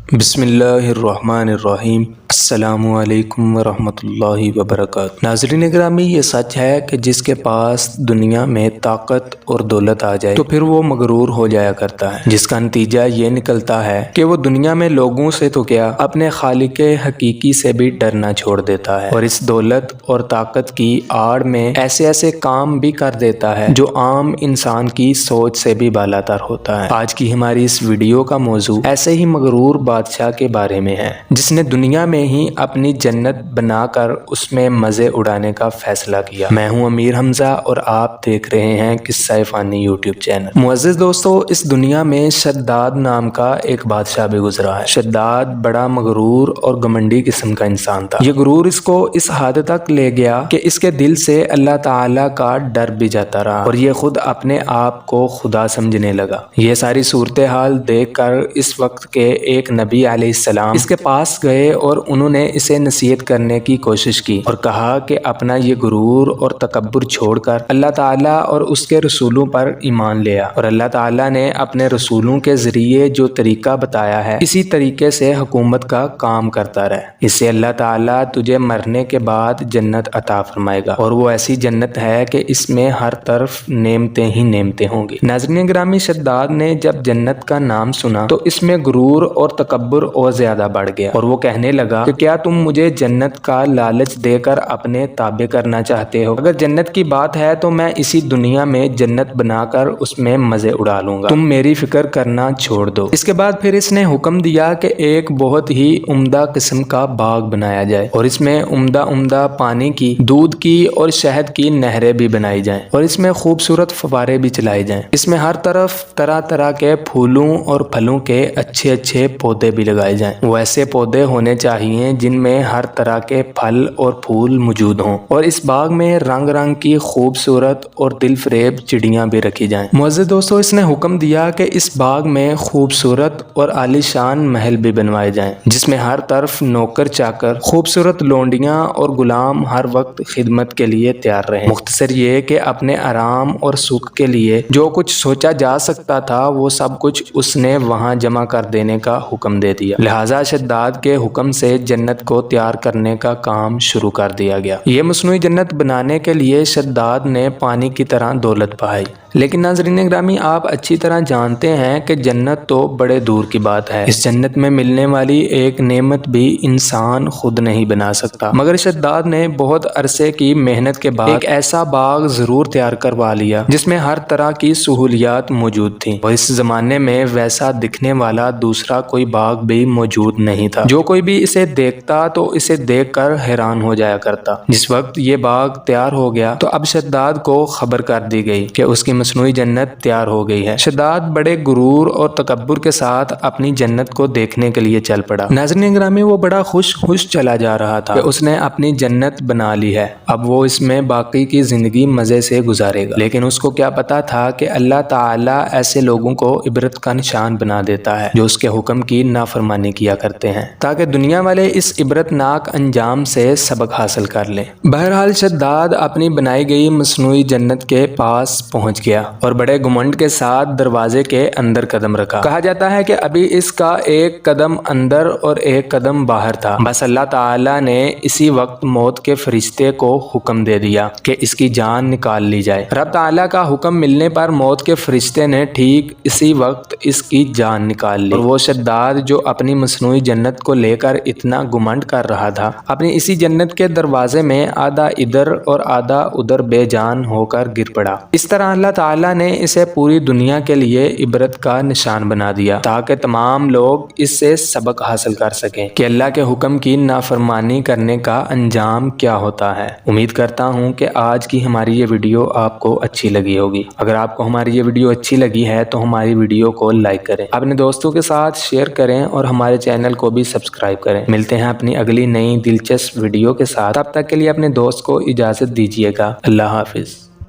بسم اللہ الرحمن الرحیم۔ السلام علیکم ورحمۃ اللہ وبرکاتہ۔ ناظرین گرامی، یہ سچ ہے کہ جس کے پاس دنیا میں طاقت اور دولت آ جائے تو پھر وہ مغرور ہو جایا کرتا ہے، جس کا نتیجہ یہ نکلتا ہے کہ وہ دنیا میں لوگوں سے تو کیا اپنے خالق حقیقی سے بھی ڈرنا چھوڑ دیتا ہے، اور اس دولت اور طاقت کی آڑ میں ایسے ایسے کام بھی کر دیتا ہے جو عام انسان کی سوچ سے بھی بالاتر ہوتا ہے۔ آج کی ہماری اس ویڈیو کا موضوع ایسے ہی مغرور بادشاہ کے بارے میں ہے جس نے دنیا میں ہی اپنی جنت بنا کر اس میں مزے اڑانے کا فیصلہ کیا۔ میں ہوں امیر حمزہ اور آپ دیکھ رہے ہیں قصہ فانی یوٹیوب چینل۔ معزز دوستو، اس دنیا میں شداد نام کا ایک بادشاہ بھی گزرا ہے۔ شداد بڑا مغرور اور گھمنڈی قسم کا انسان تھا۔ یہ غرور اس کو اس حد تک لے گیا کہ اس کے دل سے اللہ تعالی کا ڈر بھی جاتا رہا اور یہ خود اپنے آپ کو خدا سمجھنے لگا۔ یہ ساری صورتحال دیکھ کر اس وقت کے ایک نبی علیہ السلام اس کے پاس گئے اور انہوں نے اسے نصیحت کرنے کی کوشش کی اور کہا کہ اپنا یہ غرور اور تکبر چھوڑ کر اللہ تعالیٰ اور اس کے رسولوں پر ایمان لیا، اور اللہ تعالیٰ نے اپنے رسولوں کے ذریعے جو طریقہ بتایا ہے اسی طریقے سے حکومت کا کام کرتا رہے۔ اس سے اللہ تعالیٰ تجھے مرنے کے بعد جنت عطا فرمائے گا، اور وہ ایسی جنت ہے کہ اس میں ہر طرف نعمتیں ہی نعمتیں ہوں گی۔ ناظرین گرامی، شداد نے جب جنت کا نام سنا تو اس میں غرور اور تکبر اور زیادہ بڑھ گیا، اور وہ کہنے لگا کہ کیا تم مجھے جنت کا لالچ دے کر اپنے تابع کرنا چاہتے ہو؟ اگر جنت کی بات ہے تو میں اسی دنیا میں جنت بنا کر اس میں مزے اڑا لوں گا، تم میری فکر کرنا چھوڑ دو۔ اس کے بعد پھر اس نے حکم دیا کہ ایک بہت ہی عمدہ قسم کا باغ بنایا جائے اور اس میں عمدہ عمدہ پانی کی، دودھ کی اور شہد کی نہریں بھی بنائی جائیں، اور اس میں خوبصورت فوارے بھی چلائے جائیں۔ اس میں ہر طرف طرح طرح کے پھولوں اور پھلوں کے اچھے اچھے پودے بھی لگائے جائیں۔ وہ ایسے پودے ہونے چاہیے جن میں ہر طرح کے پھل اور پھول موجود ہوں، اور اس باغ میں رنگ رنگ کی خوبصورت اور دل فریب چڑیاں بھی رکھی جائیں۔ معزز دوستو، اس نے حکم دیا کہ اس باغ میں خوبصورت اور عالی شان محل بھی بنوائے جائیں جس میں ہر طرف نوکر چاکر، خوبصورت لونڈیاں اور غلام ہر وقت خدمت کے لیے تیار رہیں۔ مختصر یہ کہ اپنے آرام اور سکھ کے لیے جو کچھ سوچا جا سکتا تھا وہ سب کچھ اس نے وہاں جمع کر دینے کا حکم دے دیا۔ لہٰذا شداد کے حکم سے جنت کو تیار کرنے کا کام شروع کر دیا گیا۔ یہ مصنوعی جنت بنانے کے لیے شداد نے پانی کی طرح دولت بہائی، لیکن ناظرین گرامی، آپ اچھی طرح جانتے ہیں کہ جنت تو بڑے دور کی بات ہے۔ اس جنت میں ملنے والی ایک نعمت بھی انسان خود نہیں بنا سکتا، مگر شداد نے بہت عرصے کی محنت کے بعد ایک ایسا باغ ضرور تیار کروا لیا جس میں ہر طرح کی سہولیات موجود تھیں، اور اس زمانے میں ویسا دکھنے والا دوسرا کوئی باغ بھی موجود نہیں تھا۔ جو کوئی بھی اسے دیکھتا تو اسے دیکھ کر حیران ہو جایا کرتا۔ جس وقت یہ باغ تیار ہو گیا تو اب شداد کو خبر کر دی گئی کہ اس کی مصنوعی جنت تیار ہو گئی ہے۔ شداد بڑے غرور اور تکبر کے ساتھ اپنی جنت کو دیکھنے کے لیے چل پڑا۔ ناظرین گرامی، وہ بڑا خوش چلا جا رہا تھا کہ اس نے اپنی جنت بنا لی ہے، اب وہ اس میں باقی کی زندگی مزے سے گزارے گا۔ لیکن اس کو کیا پتا تھا کہ اللہ تعالیٰ ایسے لوگوں کو عبرت کا نشان بنا دیتا ہے جو اس کے حکم کی نافرمانی کیا کرتے ہیں، تاکہ دنیا والے اس عبرت ناک انجام سے سبق حاصل کر لیں۔ بہرحال شداد اپنی بنائی گئی مصنوعی جنت کے پاس پہنچ گیا اور بڑے گھمنڈ کے ساتھ دروازے کے اندر قدم رکھا۔ کہا جاتا ہے کہ ابھی اس کا ایک قدم اندر اور ایک قدم باہر تھا، بس اللہ تعالیٰ نے اسی وقت موت کے فرشتے کو حکم دے دیا کہ اس کی جان نکال لی جائے۔ رب تعالیٰ کا حکم ملنے پر موت کے فرشتے نے ٹھیک اسی وقت اس کی جان نکال لی، اور وہ شداد جو اپنی مصنوعی جنت کو لے کر اتنا گھمنڈ کر رہا تھا، اپنی اسی جنت کے دروازے میں آدھا ادھر اور آدھا ادھر بے جان ہو کر گر پڑا۔ اس طرح اللہ تعالیٰ نے اسے پوری دنیا کے لیے عبرت کا نشان بنا دیا تاکہ تمام لوگ اس سے سبق حاصل کر سکیں کہ اللہ کے حکم کی نافرمانی کرنے کا انجام کیا ہوتا ہے۔ امید کرتا ہوں کہ آج کی ہماری یہ ویڈیو آپ کو اچھی لگی ہوگی۔ اگر آپ کو ہماری یہ ویڈیو اچھی لگی ہے تو ہماری ویڈیو کو لائک کریں، اپنے دوستوں کے ساتھ شیئر کریں اور ہمارے چینل کو بھی سبسکرائب کریں۔ ملتے ہیں اپنی اگلی نئی دلچسپ ویڈیو کے ساتھ، تب تک کے لیے اپنے دوست کو اجازت دیجیے گا۔ اللہ حافظ۔